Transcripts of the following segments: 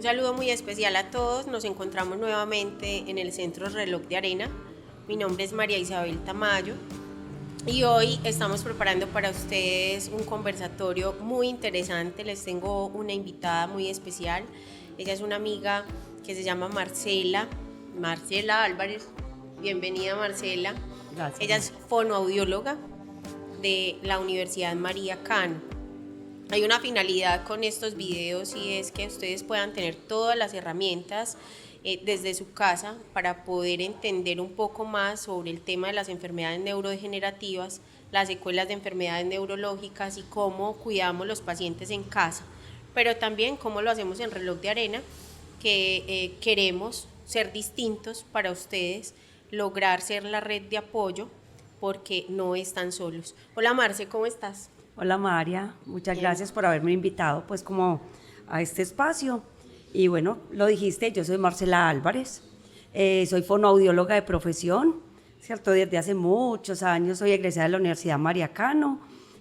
Un saludo muy especial a todos. Nos encontramos nuevamente en el Centro Reloj de Arena. Mi nombre es María Isabel Tamayo y hoy estamos preparando para ustedes un conversatorio muy interesante. Les tengo una invitada muy especial. Ella es una amiga que se llama Marcela Álvarez. Bienvenida, Marcela. Gracias. Ella es fonoaudióloga de la Universidad María Cano. Hay una finalidad con estos videos y es que ustedes puedan tener todas las herramientas desde su casa para poder entender un poco más sobre el tema de las enfermedades neurodegenerativas, las secuelas de enfermedades neurológicas y cómo cuidamos los pacientes en casa, pero también cómo lo hacemos en Reloj de Arena, que queremos ser distintos para ustedes, lograr ser la red de apoyo porque no están solos. Hola Marce, ¿cómo estás? Hola María, muchas Bien. gracias por haberme invitado pues como a este espacio. Y bueno, lo dijiste, yo soy Marcela Álvarez, soy fonoaudióloga de profesión, ¿cierto? Desde hace muchos años soy egresada de la Universidad María Cano,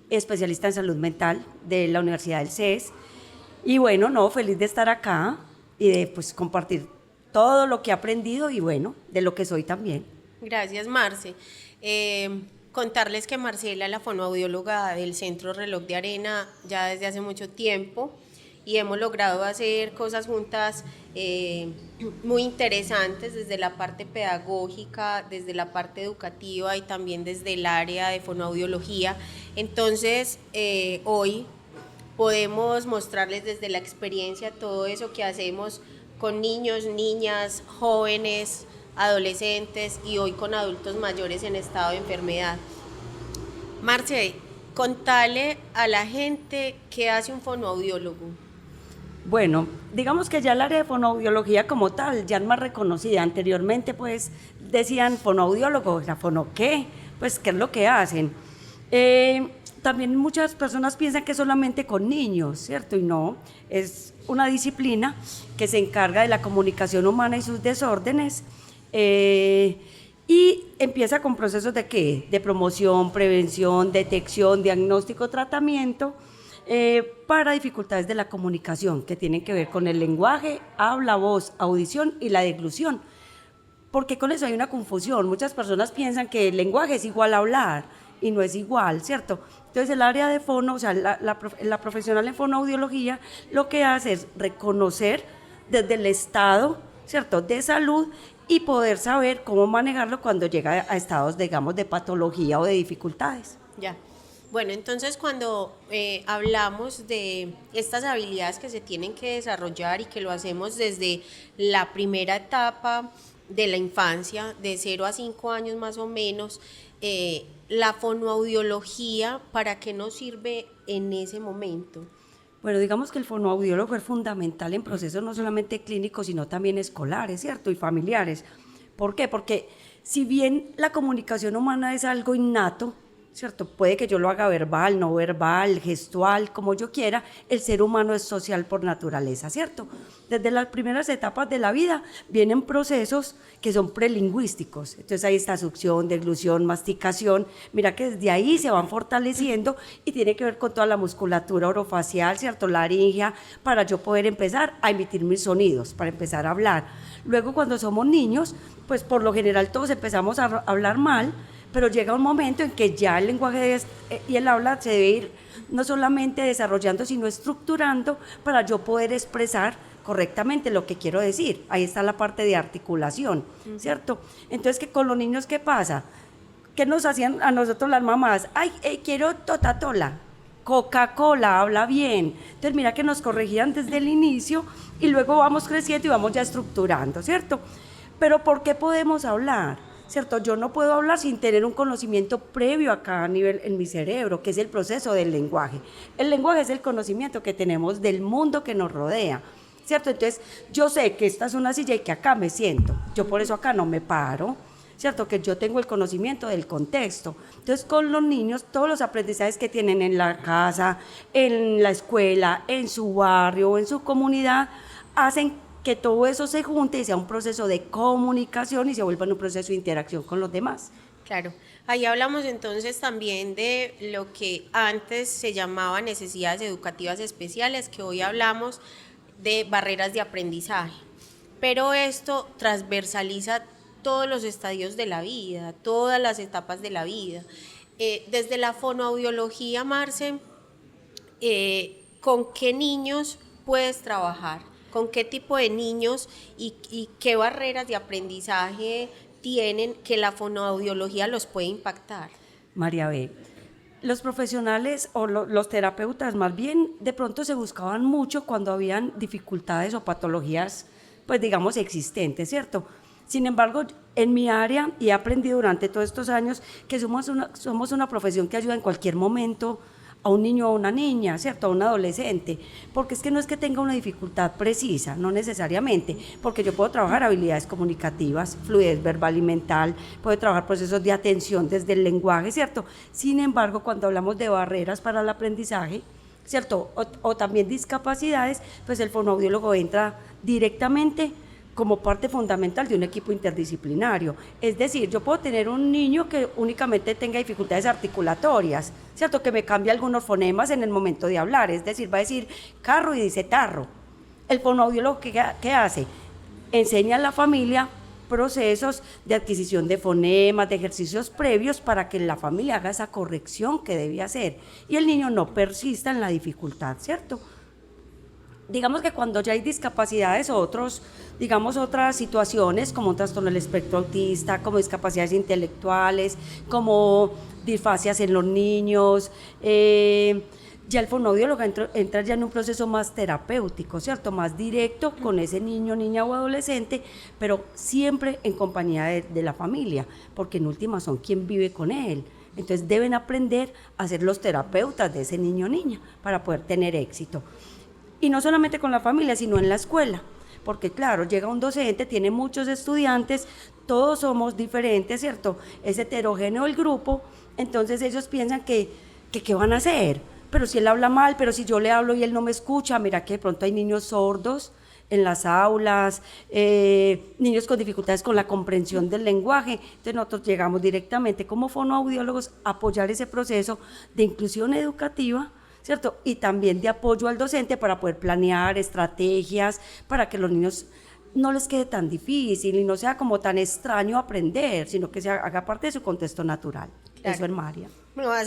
especialista en salud mental de la Universidad del CES. Y bueno, no, feliz de estar acá y de pues compartir todo lo que he aprendido y bueno, de lo que soy también. Gracias, Marce. Contarles que Marcela es la fonoaudióloga del Centro Reloj de Arena ya desde hace mucho tiempo y hemos logrado hacer cosas juntas muy interesantes desde la parte pedagógica, desde la parte educativa y también desde el área de fonoaudiología. Entonces, hoy podemos mostrarles desde la experiencia todo eso que hacemos con niños, niñas, jóvenes, adolescentes y hoy con adultos mayores en estado de enfermedad. Marce, contale a la gente qué hace un fonoaudiólogo. Bueno, digamos que ya el área de fonoaudiología como tal ya es más reconocida. Anteriormente pues decían fonoaudiólogo, o sea, ¿fono qué? Pues ¿qué es lo que hacen? También muchas personas piensan que solamente con niños, ¿cierto? Y no, es una disciplina que se encarga de la comunicación humana y sus desórdenes. Y empieza con procesos de ¿qué? De promoción, prevención, detección, diagnóstico, tratamiento para dificultades de la comunicación que tienen que ver con el lenguaje, habla, voz, audición y la deglución. Porque con eso hay una confusión. Muchas personas piensan que el lenguaje es igual a hablar y no es igual, ¿cierto? Entonces el área de fono, o sea, la profesional en fonoaudiología lo que hace es reconocer desde el estado, ¿cierto?, de salud y poder saber cómo manejarlo cuando llega a estados, digamos, de patología o de dificultades. Ya. Bueno, entonces cuando hablamos de estas habilidades que se tienen que desarrollar y que lo hacemos desde la primera etapa de la infancia, de 0 a 5 años más o menos, la fonoaudiología, ¿para qué nos sirve en ese momento? Bueno, digamos que el fonoaudiólogo es fundamental en procesos no solamente clínicos, sino también escolares, ¿cierto? Y familiares. ¿Por qué? Porque si bien la comunicación humana es algo innato, ¿cierto? Puede que yo lo haga verbal, no verbal, gestual, como yo quiera, el ser humano es social por naturaleza, ¿cierto? Desde las primeras etapas de la vida vienen procesos que son prelingüísticos, entonces ahí está succión, deglución, masticación, mira que desde ahí se van fortaleciendo y tiene que ver con toda la musculatura orofacial, ¿cierto? Laringea, para yo poder empezar a emitir mis sonidos, para empezar a hablar. Luego cuando somos niños, pues por lo general todos empezamos a hablar mal, pero llega un momento en que ya el lenguaje y el habla se debe ir no solamente desarrollando, sino estructurando para yo poder expresar correctamente lo que quiero decir. Ahí está la parte de articulación, ¿cierto? Entonces, ¿con los niños qué pasa? ¿Qué nos hacían a nosotros las mamás? Ay, quiero totatola, Coca-Cola, habla bien. Entonces, mira que nos corregían desde el inicio y luego vamos creciendo y vamos ya estructurando, ¿cierto? Pero ¿por qué podemos hablar? ¿Cierto? Yo no puedo hablar sin tener un conocimiento previo acá a nivel en mi cerebro, que es el proceso del lenguaje. El lenguaje es el conocimiento que tenemos del mundo que nos rodea, ¿cierto? Entonces, yo sé que esta es una silla y que acá me siento. Yo por eso acá no me paro, ¿cierto? Que yo tengo el conocimiento del contexto. Entonces, con los niños, todos los aprendizajes que tienen en la casa, en la escuela, en su barrio o en su comunidad, hacen que todo eso se junte y sea un proceso de comunicación y se vuelva un proceso de interacción con los demás. Claro, ahí hablamos entonces también de lo que antes se llamaba necesidades educativas especiales, que hoy hablamos de barreras de aprendizaje. Pero esto transversaliza todos los estadios de la vida, todas las etapas de la vida. Desde la fonoaudiología, Marce, ¿con qué niños puedes trabajar? ¿Con qué tipo de niños y qué barreras de aprendizaje tienen que la fonoaudiología los puede impactar? María B., los profesionales o los terapeutas más bien de pronto se buscaban mucho cuando habían dificultades o patologías, pues digamos, existentes, ¿cierto? Sin embargo, en mi área, y he aprendido durante todos estos años, que somos una profesión que ayuda en cualquier momento a un niño o a una niña, ¿cierto? A un adolescente, porque es que no es que tenga una dificultad precisa, no necesariamente, porque yo puedo trabajar habilidades comunicativas, fluidez verbal y mental, puedo trabajar procesos de atención desde el lenguaje, ¿cierto? Sin embargo, cuando hablamos de barreras para el aprendizaje, ¿cierto? O también discapacidades, pues el fonoaudiólogo entra directamente como parte fundamental de un equipo interdisciplinario. Es decir, yo puedo tener un niño que únicamente tenga dificultades articulatorias, ¿cierto? Que me cambie algunos fonemas en el momento de hablar, es decir, va a decir carro y dice tarro. El fonoaudiólogo, ¿qué hace? Enseña a la familia procesos de adquisición de fonemas, de ejercicios previos para que la familia haga esa corrección que debe hacer y el niño no persista en la dificultad, ¿cierto? Digamos que cuando ya hay discapacidades o otras situaciones como un trastorno del espectro autista, como discapacidades intelectuales, como disfasias en los niños, ya el fonoaudiólogo entra ya en un proceso más terapéutico, ¿cierto? Más directo con ese niño, niña o adolescente, pero siempre en compañía de la familia, porque en última son quien vive con él. Entonces deben aprender a ser los terapeutas de ese niño o niña para poder tener éxito. Y no solamente con la familia, sino en la escuela, porque claro, llega un docente, tiene muchos estudiantes, todos somos diferentes, ¿cierto? Es heterogéneo el grupo, entonces ellos piensan que ¿qué van a hacer? Pero si él habla mal, pero si yo le hablo y él no me escucha, mira que de pronto hay niños sordos en las aulas, niños con dificultades con la comprensión del lenguaje, entonces nosotros llegamos directamente como fonoaudiólogos a apoyar ese proceso de inclusión educativa, ¿cierto? Y también de apoyo al docente para poder planear estrategias para que los niños no les quede tan difícil y no sea como tan extraño aprender, sino que se haga parte de su contexto natural. Claro. Eso es María. Me vas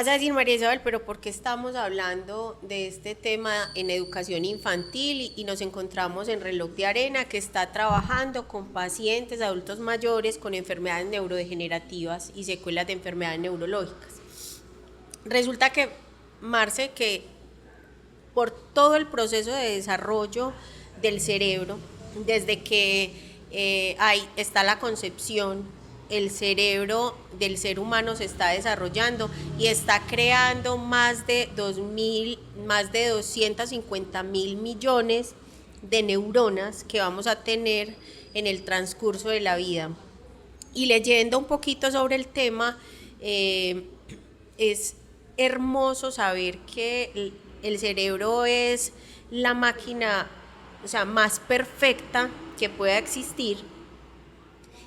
a decir, María Isabel, pero ¿por qué estamos hablando de este tema en educación infantil y nos encontramos en Reloj de Arena, que está trabajando con pacientes adultos mayores con enfermedades neurodegenerativas y secuelas de enfermedades neurológicas? Resulta que, Marce, que por todo el proceso de desarrollo del cerebro, desde que está la concepción, el cerebro del ser humano se está desarrollando y está creando más de 250.000 millones de neuronas que vamos a tener en el transcurso de la vida. Y leyendo un poquito sobre el tema, es hermoso saber que el cerebro es la máquina, o sea, más perfecta que pueda existir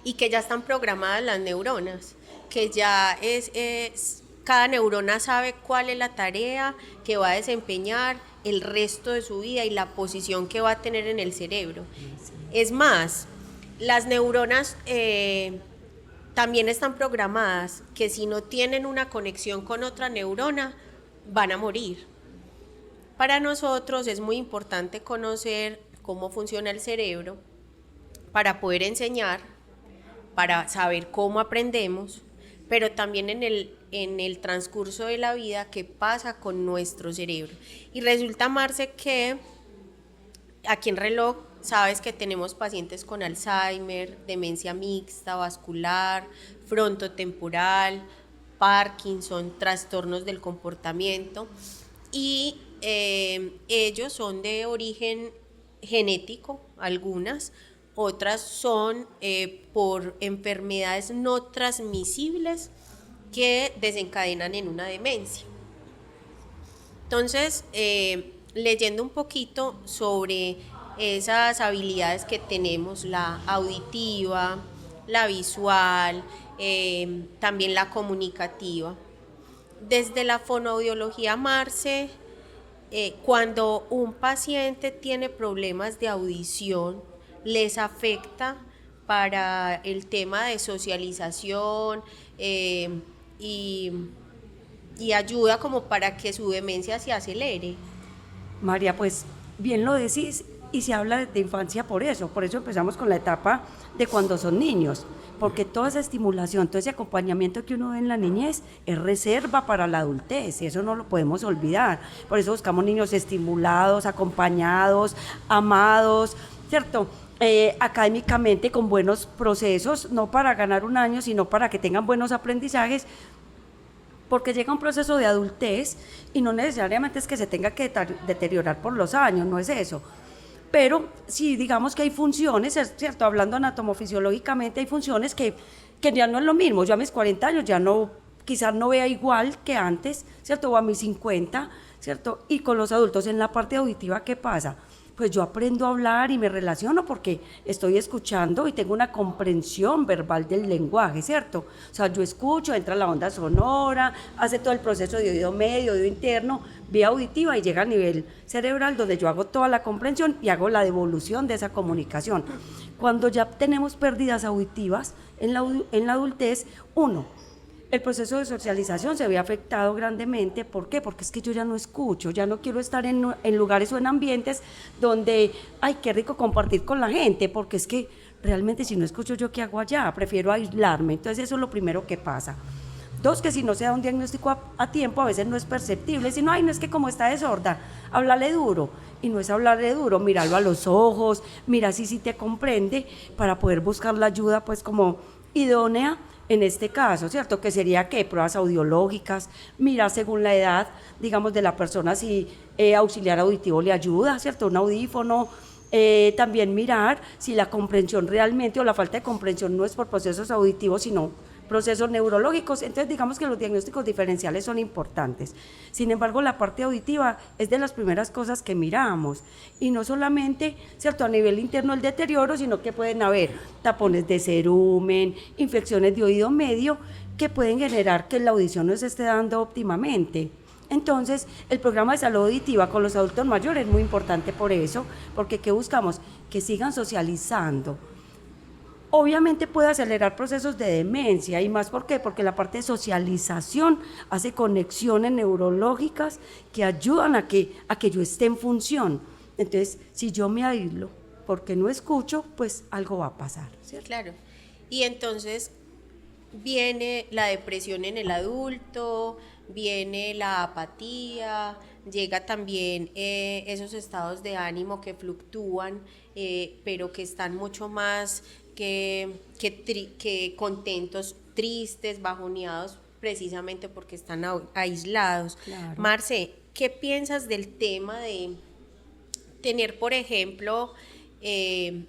y que ya están programadas las neuronas, que ya cada neurona sabe cuál es la tarea que va a desempeñar el resto de su vida y la posición que va a tener en el cerebro. Es más, las neuronas también están programadas que si no tienen una conexión con otra neurona, van a morir. Para nosotros es muy importante conocer cómo funciona el cerebro para poder enseñar, para saber cómo aprendemos, pero también en el transcurso de la vida qué pasa con nuestro cerebro. Y resulta, Marce, que aquí en Reloj sabes que tenemos pacientes con Alzheimer, demencia mixta, vascular, frontotemporal, Parkinson, trastornos del comportamiento y ellos son de origen genético, algunas, otras son por enfermedades no transmisibles que desencadenan en una demencia. Entonces, leyendo un poquito sobre esas habilidades que tenemos, la auditiva, la visual, también la comunicativa. Desde la fonoaudiología, Marce, cuando un paciente tiene problemas de audición, les afecta para el tema de socialización y, y ayuda como para que su demencia se acelere. María, pues bien lo decís y se habla de infancia por eso empezamos con la etapa de cuando son niños, porque toda esa estimulación, todo ese acompañamiento que uno ve en la niñez es reserva para la adultez y eso no lo podemos olvidar. Por eso buscamos niños estimulados, acompañados, amados, ¿cierto? Académicamente con buenos procesos, no para ganar un año, sino para que tengan buenos aprendizajes, porque llega un proceso de adultez y no necesariamente es que se tenga que deteriorar por los años, no es eso. Pero si digamos que hay funciones, es cierto, hablando anatomofisiológicamente, hay funciones que ya no es lo mismo. Yo a mis 40 años ya no, quizás no vea igual que antes, ¿cierto? O a mis 50, ¿cierto? Y con los adultos en la parte auditiva, ¿qué pasa? Pues yo aprendo a hablar y me relaciono porque estoy escuchando y tengo una comprensión verbal del lenguaje, ¿cierto? O sea, yo escucho, entra la onda sonora, hace todo el proceso de oído medio, oído interno, vía auditiva y llega a nivel cerebral donde yo hago toda la comprensión y hago la devolución de esa comunicación. Cuando ya tenemos pérdidas auditivas en la adultez, el proceso de socialización se ve afectado grandemente. ¿Por qué? Porque es que yo ya no escucho, ya no quiero estar en lugares o en ambientes donde, ay, qué rico compartir con la gente, porque es que realmente si no escucho yo, ¿qué hago allá? Prefiero aislarme. Entonces eso es lo primero que pasa. 2, que si no se da un diagnóstico a tiempo, a veces no es perceptible, sino, ay, no es que como está de sorda, háblale duro. Y no es hablarle duro, míralo a los ojos, mira si sí te comprende, para poder buscar la ayuda, pues como idónea, en este caso, ¿cierto? Que sería, ¿qué? Pruebas audiológicas, mirar según la edad, digamos, de la persona si auxiliar auditivo le ayuda, ¿cierto? Un audífono, también mirar si la comprensión realmente o la falta de comprensión no es por procesos auditivos, sino procesos neurológicos. Entonces digamos que los diagnósticos diferenciales son importantes. Sin embargo, la parte auditiva es de las primeras cosas que miramos y no solamente, ¿cierto?, a nivel interno el deterioro, sino que pueden haber tapones de cerumen, infecciones de oído medio que pueden generar que la audición no se esté dando óptimamente. Entonces, el programa de salud auditiva con los adultos mayores es muy importante por eso, porque ¿qué buscamos? Que sigan socializando. Obviamente puede acelerar procesos de demencia y más, ¿por qué? Porque la parte de socialización hace conexiones neurológicas que ayudan a que yo esté en función. Entonces, si yo me aíslo porque no escucho, pues algo va a pasar, ¿cierto? Claro. Y entonces viene la depresión en el adulto, viene la apatía, llega también esos estados de ánimo que fluctúan, pero que están mucho más que contentos, tristes, bajoneados, precisamente porque están aislados. Claro. Marce, ¿qué piensas del tema de tener, por ejemplo, en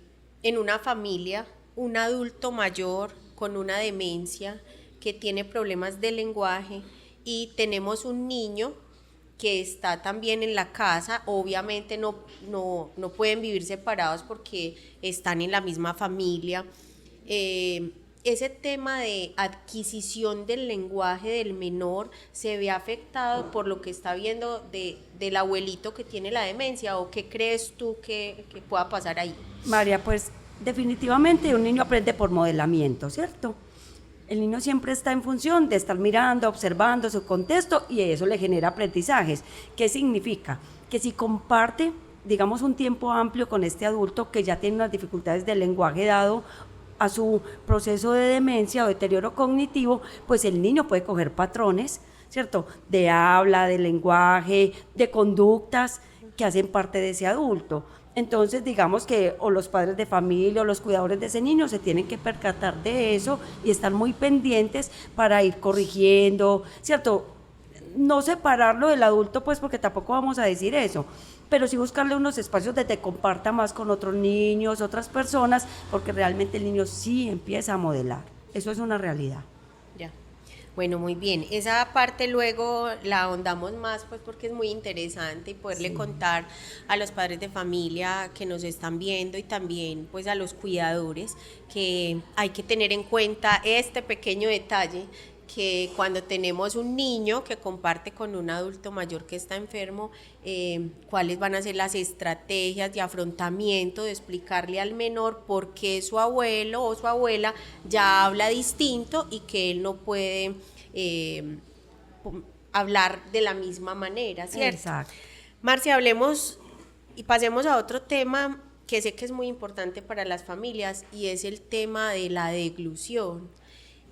una familia, un adulto mayor con una demencia que tiene problemas de lenguaje y tenemos un niño que está también en la casa? Obviamente no pueden vivir separados porque están en la misma familia. Ese tema de adquisición del lenguaje del menor se ve afectado por lo que está viendo del abuelito que tiene la demencia, ¿o qué crees tú que pueda pasar ahí? María, pues definitivamente un niño aprende por modelamiento, ¿cierto? El niño siempre está en función de estar mirando, observando su contexto y eso le genera aprendizajes. ¿Qué significa? Que si comparte, digamos, un tiempo amplio con este adulto que ya tiene unas dificultades de lenguaje dado a su proceso de demencia o deterioro cognitivo, pues el niño puede coger patrones, ¿cierto?, de habla, de lenguaje, de conductas que hacen parte de ese adulto. Entonces, digamos que o los padres de familia o los cuidadores de ese niño se tienen que percatar de eso y estar muy pendientes para ir corrigiendo, ¿cierto? No separarlo del adulto, pues, porque tampoco vamos a decir eso, pero sí buscarle unos espacios donde comparta más con otros niños, otras personas, porque realmente el niño sí empieza a modelar. Eso es una realidad. Ya. Bueno, muy bien. Esa parte luego la ahondamos más, pues, porque es muy interesante y poderle contar a los padres de familia que nos están viendo y también, pues, a los cuidadores que hay que tener en cuenta este pequeño detalle que cuando tenemos un niño que comparte con un adulto mayor que está enfermo, cuáles van a ser las estrategias de afrontamiento, de explicarle al menor por qué su abuelo o su abuela ya habla distinto y que él no puede hablar de la misma manera, ¿cierto? Exacto. Marcia, hablemos y pasemos a otro tema que sé que es muy importante para las familias y es el tema de la deglución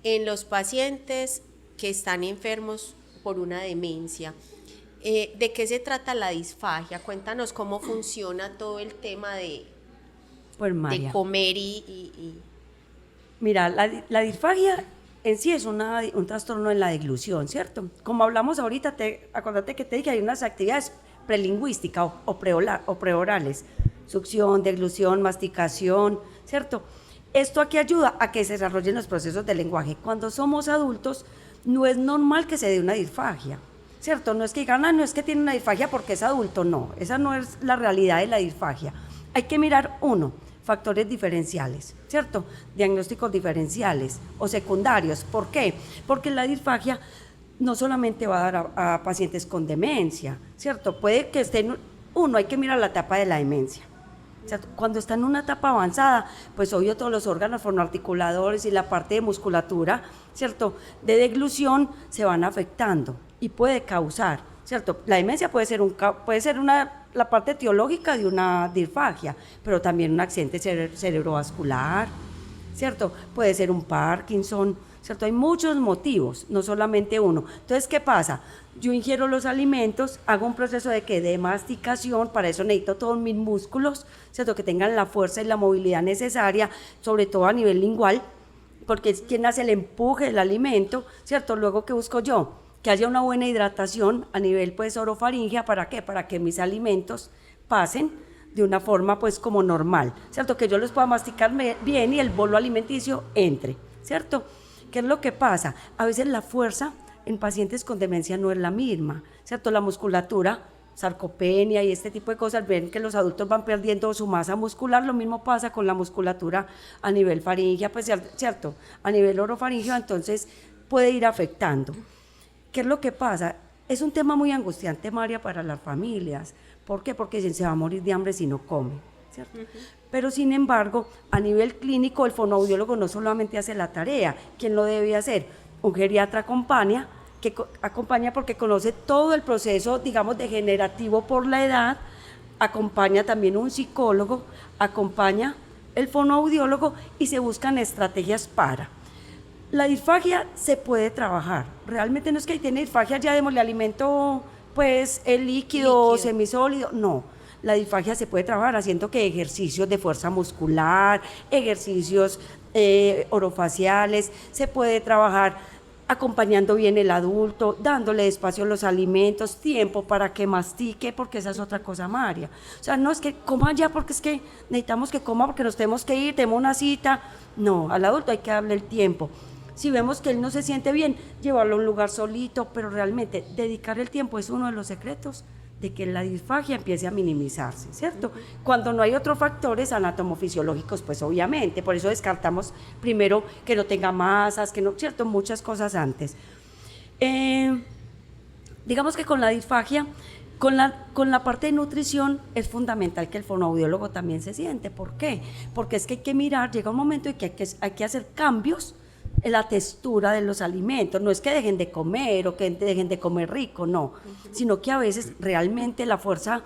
en los pacientes que están enfermos por una demencia. ¿De qué se trata la disfagia? Cuéntanos cómo funciona todo el tema Pues de María, comer mira, la disfagia en sí es un trastorno en la deglución, ¿cierto? Como hablamos ahorita, acuérdate que te dije, hay unas actividades prelingüísticas o preorales, succión, deglución, masticación, ¿cierto? Esto aquí ayuda a que se desarrollen los procesos de lenguaje. Cuando somos adultos, no es normal que se dé una disfagia, ¿cierto? No es que digan, no es que tiene una disfagia porque es adulto, no, esa no es la realidad de la disfagia. Hay que mirar, uno, factores diferenciales, ¿cierto? Diagnósticos diferenciales o secundarios. ¿Por qué? Porque la disfagia no solamente va a dar a pacientes con demencia, ¿cierto? Puede que estén, hay que mirar la etapa de la demencia. ¿Cierto? Cuando está en una etapa avanzada, pues obvio todos los órganos fonoarticuladores y la parte de musculatura, ¿cierto?, de deglución se van afectando y puede causar, ¿cierto? La demencia puede ser la parte etiológica de una disfagia, pero también un accidente cerebrovascular, ¿cierto? Puede ser un Parkinson, ¿cierto? Hay muchos motivos, no solamente uno. Entonces, ¿qué pasa? Yo ingiero los alimentos, hago un proceso de masticación, para eso necesito todos mis músculos, ¿cierto? Que tengan la fuerza y la movilidad necesaria, sobre todo a nivel lingual, porque es quien hace el empuje del alimento, ¿cierto? Luego, ¿qué busco yo? Que haya una buena hidratación a nivel, pues, orofaringea, ¿para qué? Para que mis alimentos pasen de una forma, pues, como normal, ¿cierto? Que yo los pueda masticar bien y el bolo alimenticio entre, ¿cierto? ¿Qué es lo que pasa? A veces la fuerza en pacientes con demencia no es la misma, ¿cierto? La musculatura, sarcopenia y este tipo de cosas, ven que los adultos van perdiendo su masa muscular, lo mismo pasa con la musculatura a nivel faringea, pues, ¿cierto? A nivel orofaringeo, entonces puede ir afectando. ¿Qué es lo que pasa? Es un tema muy angustiante, María, para las familias. ¿Por qué? Porque se va a morir de hambre si no come, ¿cierto? Pero sin embargo, a nivel clínico, el fonoaudiólogo no solamente hace la tarea. ¿Quién lo debe hacer? Un geriatra acompaña porque conoce todo el proceso, digamos, degenerativo por la edad, acompaña también un psicólogo, acompaña el fonoaudiólogo y se buscan estrategias para. La disfagia se puede trabajar. Realmente no es que tiene disfagia, ya démosle alimento, pues, el líquido. Semisólido, no. La disfagia se puede trabajar haciendo que ejercicios de fuerza muscular, ejercicios orofaciales, se puede trabajar acompañando bien el adulto, dándole despacio los alimentos, tiempo para que mastique, porque esa es otra cosa, María. O sea, no es que coma ya porque es que necesitamos que coma porque nos tenemos que ir, tenemos una cita. No, al adulto hay que darle el tiempo. Si vemos que él no se siente bien, llevarlo a un lugar solito, pero realmente dedicar el tiempo es uno de los secretos de que la disfagia empiece a minimizarse, ¿cierto? Cuando no hay otros factores anatomofisiológicos, pues obviamente, por eso descartamos primero que no tenga masas, que no, ¿cierto? Muchas cosas antes. Digamos que con la disfagia, con la parte de nutrición, es fundamental que el fonoaudiólogo también se siente. ¿Por qué? Porque es que hay que mirar, llega un momento en que hay que hacer cambios en la textura de los alimentos. No es que dejen de comer o que dejen de comer rico, no, sino que a veces realmente la fuerza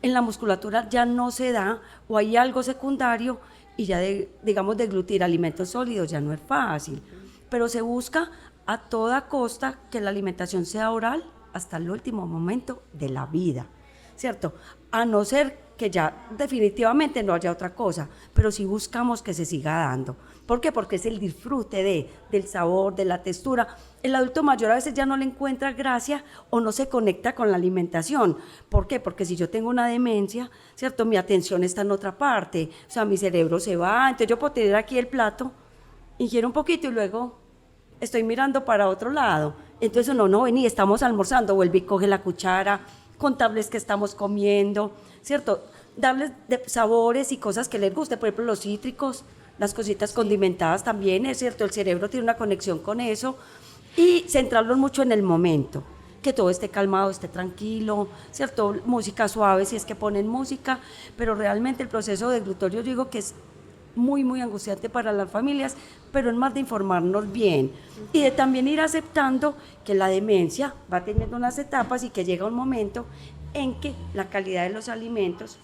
en la musculatura ya no se da o hay algo secundario y ya digamos deglutir alimentos sólidos ya no es fácil, pero se busca a toda costa que la alimentación sea oral hasta el último momento de la vida, ¿cierto? A no ser que ya definitivamente no haya otra cosa, pero sí buscamos que se siga dando. ¿Por qué? Porque es el disfrute del sabor, de la textura. El adulto mayor a veces ya no le encuentra gracia o no se conecta con la alimentación. ¿Por qué? Porque si yo tengo una demencia, ¿cierto? Mi atención está en otra parte, o sea, mi cerebro se va, entonces yo puedo tener aquí el plato, ingiero un poquito y luego estoy mirando para otro lado. Entonces no, vení, estamos almorzando, vuelve y coge la cuchara, contarles que estamos comiendo, ¿cierto? Darles sabores y cosas que les guste, por ejemplo, los cítricos, las cositas condimentadas también, es cierto, el cerebro tiene una conexión con eso, y centrarlos mucho en el momento, que todo esté calmado, esté tranquilo, ¿cierto? Música suave si es que ponen música, pero realmente el proceso de glutorio yo digo que es muy, muy angustiante para las familias, pero es más de informarnos bien y de también ir aceptando que la demencia va teniendo unas etapas y que llega un momento en que la calidad de los alimentos,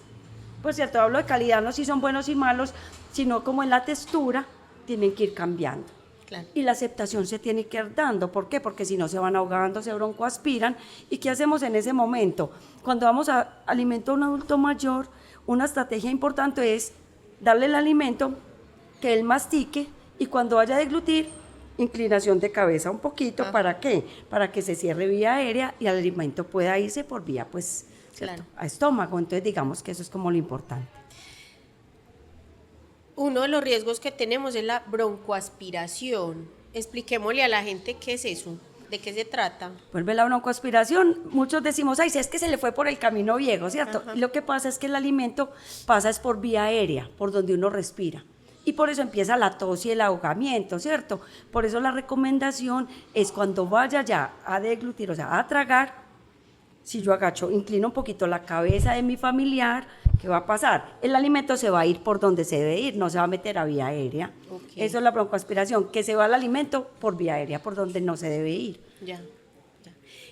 pues cierto, hablo de calidad, no si son buenos y malos, sino como en la textura, tienen que ir cambiando. Claro. Y la aceptación se tiene que ir dando. ¿Por qué? Porque si no se van ahogando, se broncoaspiran. ¿Y qué hacemos en ese momento? Cuando vamos a alimentar a un adulto mayor, una estrategia importante es darle el alimento, que él mastique, y cuando vaya a deglutir, inclinación de cabeza un poquito. ¿Para qué? Para que se cierre vía aérea y el alimento pueda irse por vía, pues, Claro. a estómago. Entonces, digamos que eso es como lo importante. Uno de los riesgos que tenemos es la broncoaspiración. Expliquémosle a la gente qué es eso, de qué se trata. Vuelve la broncoaspiración, muchos decimos, ay, si es que se le fue por el camino viejo, ¿cierto? Ajá. Y lo que pasa es que el alimento pasa es por vía aérea, por donde uno respira. Y por eso empieza la tos y el ahogamiento, ¿cierto? Por eso la recomendación es cuando vaya ya a deglutir, o sea, a tragar, si yo agacho, inclino un poquito la cabeza de mi familiar, ¿qué va a pasar? El alimento se va a ir por donde se debe ir, no se va a meter a vía aérea. Okay. Eso es la broncoaspiración, que se va el alimento por vía aérea, por donde no se debe ir. Ya.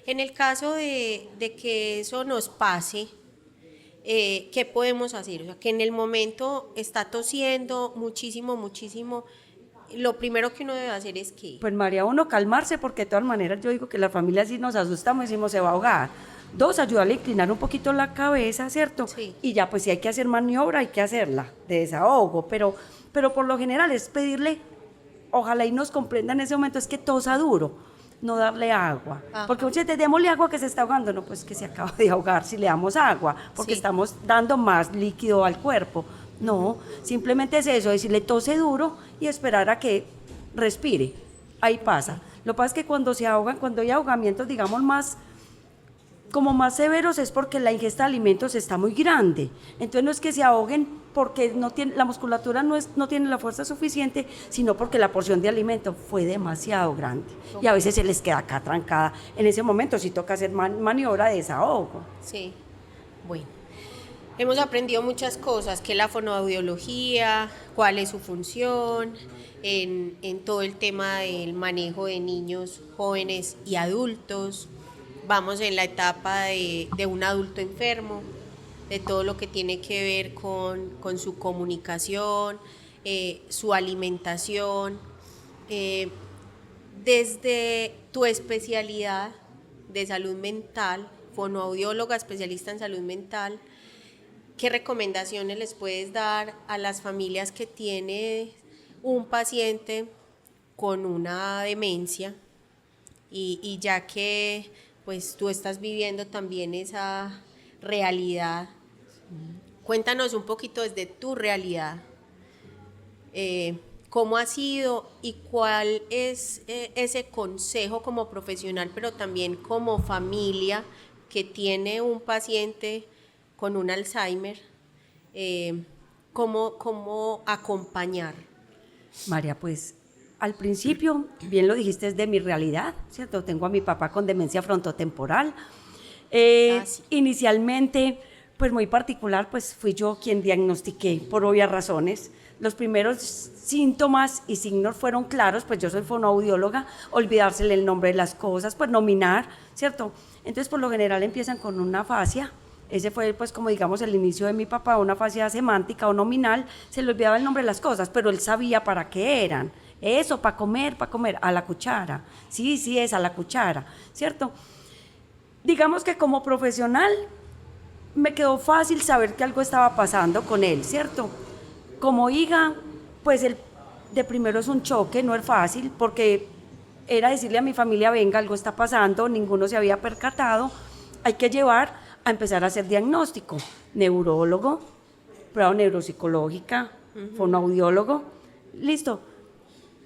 En el caso de que eso nos pase, ¿qué podemos hacer? O sea, que en el momento está tosiendo muchísimo, muchísimo, lo primero que uno debe hacer es que... Pues María, uno, calmarse, porque de todas maneras yo digo que la familia si nos asustamos y decimos se va a ahogar. Dos, ayudarle a inclinar un poquito la cabeza, ¿cierto? Sí. Y ya pues si hay que hacer maniobra, hay que hacerla de desahogo, pero por lo general es pedirle, ojalá y nos comprenda en ese momento, es que tosa duro, no darle agua. Ajá. Porque muchas veces démosle agua que se está ahogando, no, pues que se acaba de ahogar si le damos agua, porque Sí. estamos dando más líquido al cuerpo. No, simplemente es eso, decirle tose duro y esperar a que respire. Ahí pasa. Lo que pasa es que cuando se ahogan, cuando hay ahogamientos, digamos, más severos, es porque la ingesta de alimentos está muy grande. Entonces no es que se ahoguen porque no tiene, la musculatura no tiene la fuerza suficiente, sino porque la porción de alimento fue demasiado grande. Y a veces se les queda acá trancada. En ese momento sí toca hacer maniobra de desahogo. Sí, bueno. Hemos aprendido muchas cosas, qué es la fonoaudiología, cuál es su función, en todo el tema del manejo de niños, jóvenes y adultos. Vamos en la etapa de un adulto enfermo, de todo lo que tiene que ver con su comunicación, su alimentación. Desde tu especialidad de salud mental, fonoaudióloga especialista en salud mental, ¿qué recomendaciones les puedes dar a las familias que tienen un paciente con una demencia y ya que pues tú estás viviendo también esa realidad? Cuéntanos un poquito desde tu realidad, cómo ha sido y cuál es ese consejo como profesional, pero también como familia que tiene un paciente con un Alzheimer, cómo acompañar. María, pues al principio, bien lo dijiste, es de mi realidad, ¿cierto? Tengo a mi papá con demencia frontotemporal. Sí. Inicialmente, pues muy particular, pues fui yo quien diagnostiqué por obvias razones. Los primeros síntomas y signos fueron claros, pues yo soy fonoaudióloga, olvidársele el nombre de las cosas, pues nominar, ¿cierto? Entonces, por lo general empiezan con una afasia. Ese fue, pues, como digamos, el inicio de mi papá, una afasia semántica o nominal. Se le olvidaba el nombre de las cosas, pero él sabía para qué eran. Eso, para comer, a la cuchara. Sí, es a la cuchara, ¿cierto? Digamos que como profesional me quedó fácil saber que algo estaba pasando con él, ¿cierto? Como hija, pues de primero es un choque, no es fácil, porque era decirle a mi familia, venga, algo está pasando, ninguno se había percatado, hay que llevar a empezar a hacer diagnóstico, neurólogo, prueba neuropsicológica, fonoaudiólogo, listo,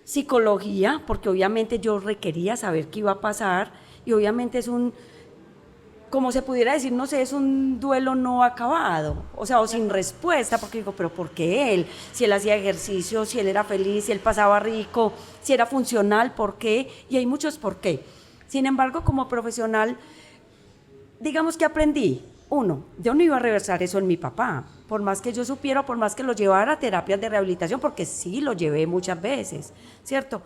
psicología, porque obviamente yo requería saber qué iba a pasar, y obviamente es un como se pudiera decir, no sé, es un duelo no acabado, o sea, o sin respuesta, porque digo, pero ¿por qué él? Si él hacía ejercicio, si él era feliz, si él pasaba rico, si era funcional, ¿por qué? Y hay muchos por qué. Sin embargo, como profesional, digamos que aprendí, uno, yo no iba a reversar eso en mi papá, por más que yo supiera, por más que lo llevara a terapias de rehabilitación, porque sí lo llevé muchas veces, ¿cierto?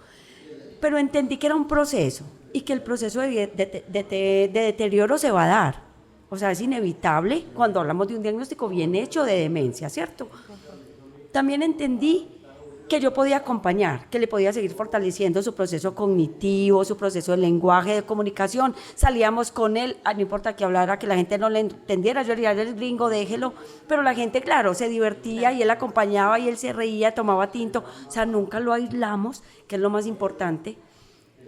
Pero entendí que era un proceso y que el proceso de deterioro se va a dar. O sea, es inevitable cuando hablamos de un diagnóstico bien hecho de demencia, ¿cierto? También entendí que yo podía acompañar, que le podía seguir fortaleciendo su proceso cognitivo, su proceso de lenguaje, de comunicación. Salíamos con él, no importa que hablara, que la gente no le entendiera, yo diría, el gringo, déjelo. Pero la gente, claro, se divertía y él acompañaba y él se reía, tomaba tinto. O sea, nunca lo aislamos, que es lo más importante.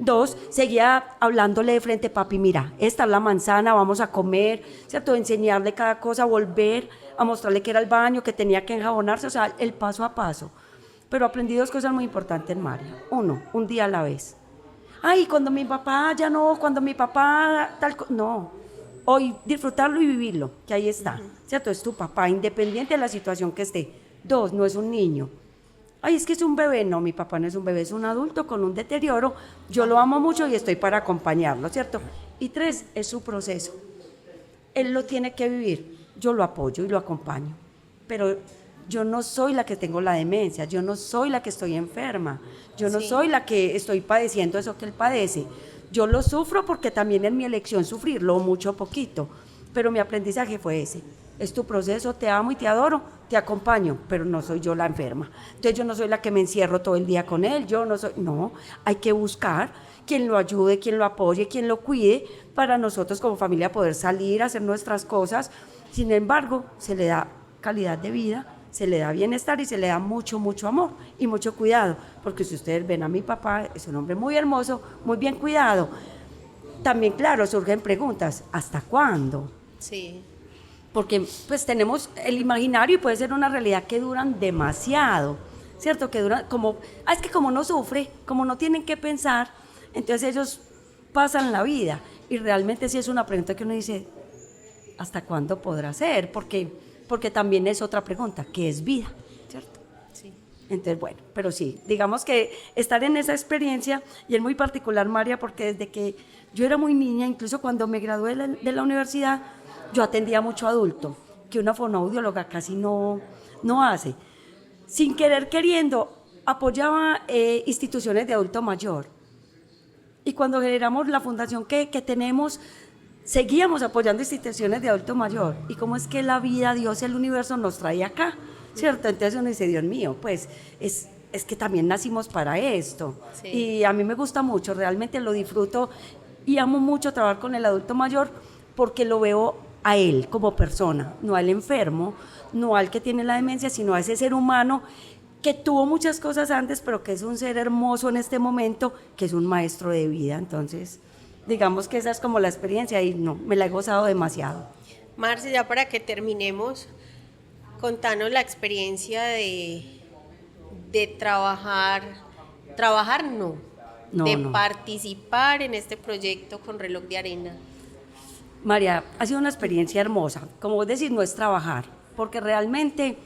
Dos, seguía hablándole de frente, papi, mira, esta es la manzana, vamos a comer, ¿cierto? Enseñarle cada cosa, volver a mostrarle que era el baño, que tenía que enjabonarse, o sea, el paso a paso. Pero aprendí dos cosas muy importantes, María. Uno, un día a la vez. Ay, cuando mi papá ya no, cuando mi papá tal cosa, no. Hoy disfrutarlo y vivirlo, que ahí está, ¿cierto? Es tu papá, independiente de la situación que esté. Dos, no es un niño. Ay, es que es un bebé. No, mi papá no es un bebé, es un adulto con un deterioro. Yo lo amo mucho y estoy para acompañarlo, ¿cierto? Y tres, es su proceso. Él lo tiene que vivir. Yo lo apoyo y lo acompaño. Pero yo no soy la que tengo la demencia, yo no soy la que estoy enferma, yo no soy la que estoy padeciendo eso que él padece. Yo lo sufro porque también es mi elección sufrirlo, mucho o poquito. Pero mi aprendizaje fue ese. Es tu proceso, te amo y te adoro, te acompaño, pero no soy yo la enferma. Entonces yo no soy la que me encierro todo el día con él, yo no soy, no, hay que buscar quien lo ayude, quien lo apoye, quien lo cuide, para nosotros como familia poder salir, hacer nuestras cosas. Sin embargo, se le da calidad de vida, se le da bienestar y se le da mucho, mucho amor y mucho cuidado, porque si ustedes ven a mi papá, es un hombre muy hermoso, muy bien cuidado. También, claro, surgen preguntas, ¿hasta cuándo? Sí. Porque pues tenemos el imaginario y puede ser una realidad que duran demasiado, ¿cierto? Que duran como, es que como no sufre, como no tienen que pensar, entonces ellos pasan la vida. Y realmente sí es una pregunta que uno dice, ¿hasta cuándo podrá ser? Porque también es otra pregunta, ¿qué es vida? ¿Cierto? Sí. Entonces, bueno, pero sí, digamos que estar en esa experiencia, y es muy particular, María, porque desde que yo era muy niña, incluso cuando me gradué de la universidad, yo atendía mucho adulto, que una fonoaudióloga casi no hace. Sin querer queriendo, apoyaba instituciones de adulto mayor. Y cuando generamos la fundación que tenemos, seguíamos apoyando instituciones de adulto mayor. Y cómo es que la vida, Dios, el universo nos trae acá, ¿cierto? Entonces uno dice, Dios mío, pues es que también nacimos para esto. Sí. Y a mí me gusta mucho, realmente lo disfruto y amo mucho trabajar con el adulto mayor porque lo veo a él como persona, no al enfermo, no al que tiene la demencia, sino a ese ser humano que tuvo muchas cosas antes, pero que es un ser hermoso en este momento, que es un maestro de vida. Entonces, digamos que esa es como la experiencia y no, me la he gozado demasiado. Marce, ya para que terminemos, contanos la experiencia de trabajar participar en este proyecto con Reloj de Arena. María, ha sido una experiencia hermosa. Como vos decís, no es trabajar, porque realmente,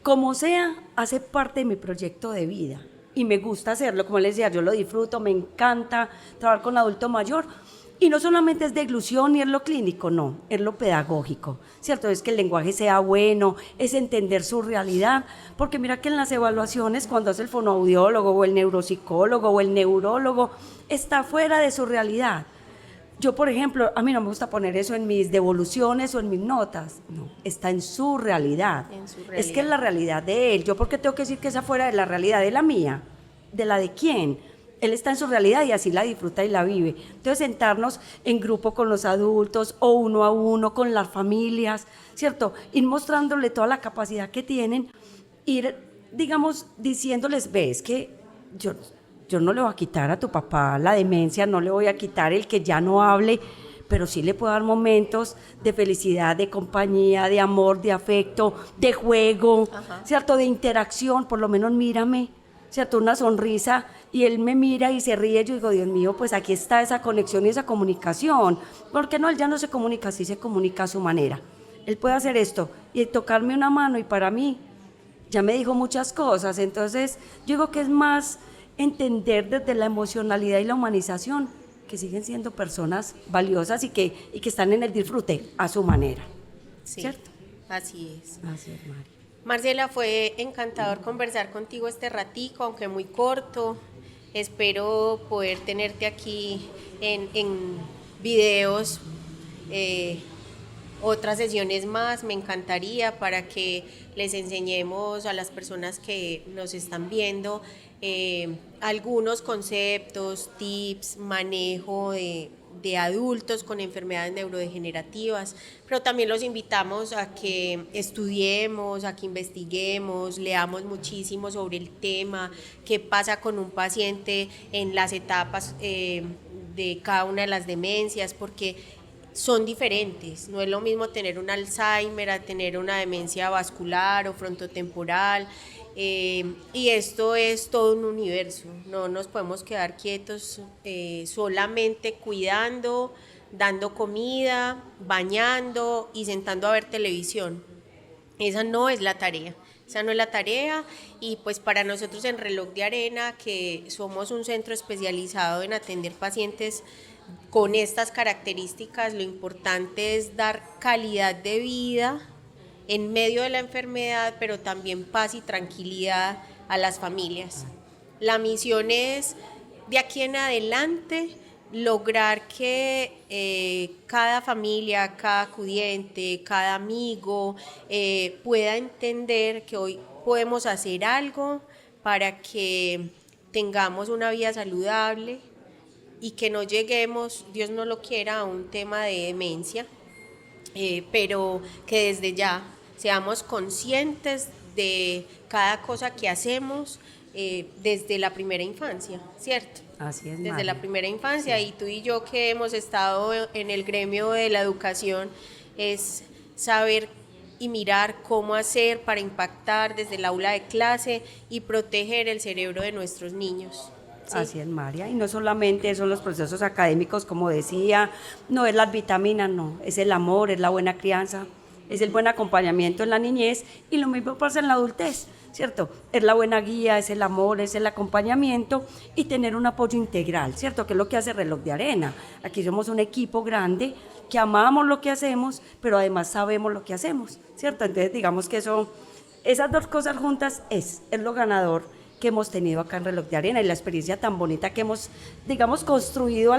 como sea, hace parte de mi proyecto de vida y me gusta hacerlo. Como les decía, yo lo disfruto, me encanta trabajar con adulto mayor. Y no solamente es de inclusión ni es lo clínico, no, es lo pedagógico, ¿cierto? Es que el lenguaje sea bueno, es entender su realidad, porque mira que en las evaluaciones, cuando es el fonoaudiólogo o el neuropsicólogo o el neurólogo, está fuera de su realidad. Yo, por ejemplo, a mí no me gusta poner eso en mis devoluciones o en mis notas. No, está en su realidad. Es que es la realidad de él. ¿Yo por qué tengo que decir que esa fuera de la realidad de la mía? ¿De la de quién? Él está en su realidad y así la disfruta y la vive. Entonces, sentarnos en grupo con los adultos o uno a uno con las familias, ¿cierto? Ir mostrándole toda la capacidad que tienen, ir, digamos, diciéndoles, ves que yo no le voy a quitar a tu papá la demencia, no le voy a quitar el que ya no hable, pero sí le puedo dar momentos de felicidad, de compañía, de amor, de afecto, de juego, ¿cierto? De interacción, por lo menos mírame, ¿cierto? Una sonrisa y él me mira y se ríe, yo digo, Dios mío, pues aquí está esa conexión y esa comunicación, porque no, él ya no se comunica así, se comunica a su manera. Él puede hacer esto y tocarme una mano y para mí ya me dijo muchas cosas, entonces yo digo que es más entender desde la emocionalidad y la humanización que siguen siendo personas valiosas y que están en el disfrute a su manera, Sí, ¿cierto? así es. Así es, Mari. Marcela, fue encantador conversar contigo este ratico, aunque muy corto. Espero poder tenerte aquí en videos, otras sesiones más. Me encantaría para que les enseñemos a las personas que nos están viendo algunos conceptos, tips, manejo de adultos con enfermedades neurodegenerativas, pero también los invitamos a que estudiemos, a que investiguemos, leamos muchísimo sobre el tema, qué pasa con un paciente en las etapas de cada una de las demencias, porque son diferentes, no es lo mismo tener un Alzheimer a tener una demencia vascular o frontotemporal, y esto es todo un universo, no nos podemos quedar quietos solamente cuidando, dando comida, bañando y sentando a ver televisión. Esa no es la tarea. Esa no es la tarea y pues para nosotros en Reloj de Arena, que somos un centro especializado en atender pacientes con estas características, lo importante es dar calidad de vida en medio de la enfermedad, pero también paz y tranquilidad a las familias. La misión es, de aquí en adelante, lograr que cada familia, cada acudiente, cada amigo pueda entender que hoy podemos hacer algo para que tengamos una vida saludable y que no lleguemos, Dios no lo quiera, a un tema de demencia, pero que desde ya seamos conscientes de cada cosa que hacemos desde la primera infancia, ¿cierto? Así es, Desde Mari. la primera infancia, sí. Y tú y yo que hemos estado en el gremio de la educación, es saber y mirar cómo hacer para impactar desde el aula de clase y proteger el cerebro de nuestros niños. Sí. Así es, María, y no solamente son los procesos académicos, como decía, no es las vitaminas, no, es el amor, es la buena crianza, es el buen acompañamiento en la niñez y lo mismo pasa en la adultez, ¿cierto? Es la buena guía, es el amor, es el acompañamiento y tener un apoyo integral, ¿cierto? Que es lo que hace Reloj de Arena. Aquí somos un equipo grande que amamos lo que hacemos, pero además sabemos lo que hacemos, ¿cierto? Entonces digamos que esas dos cosas juntas es lo ganador que hemos tenido acá en Reloj de Arena y la experiencia tan bonita que hemos, digamos, construido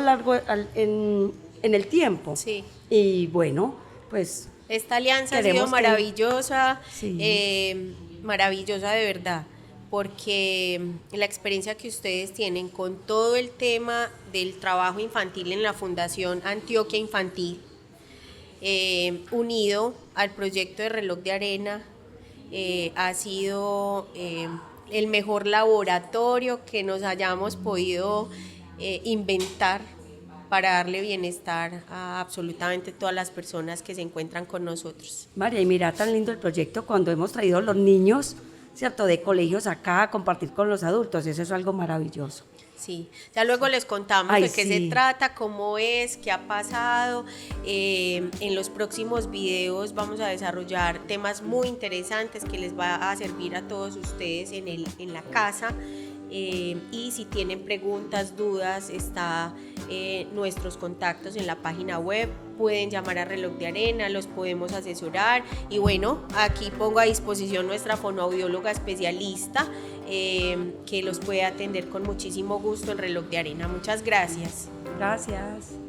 en el tiempo. Sí. Y bueno, pues esta alianza ha sido maravillosa, sí. Maravillosa de verdad, porque la experiencia que ustedes tienen con todo el tema del trabajo infantil en la Fundación Antioquia Infantil, unido al proyecto de Reloj de Arena, ha sido el mejor laboratorio que nos hayamos podido inventar para darle bienestar a absolutamente todas las personas que se encuentran con nosotros. María, y mira tan lindo el proyecto cuando hemos traído a los niños, ¿cierto?, de colegios acá a compartir con los adultos, eso es algo maravilloso. Sí, ya luego les contamos de qué se trata, cómo es, qué ha pasado. En los próximos videos vamos a desarrollar temas muy interesantes que les va a servir a todos ustedes en la casa. Y si tienen preguntas, dudas, está nuestros contactos en la página web, pueden llamar a Reloj de Arena, los podemos asesorar y bueno, aquí pongo a disposición nuestra fonoaudióloga especialista que los puede atender con muchísimo gusto en Reloj de Arena. Muchas gracias. Gracias.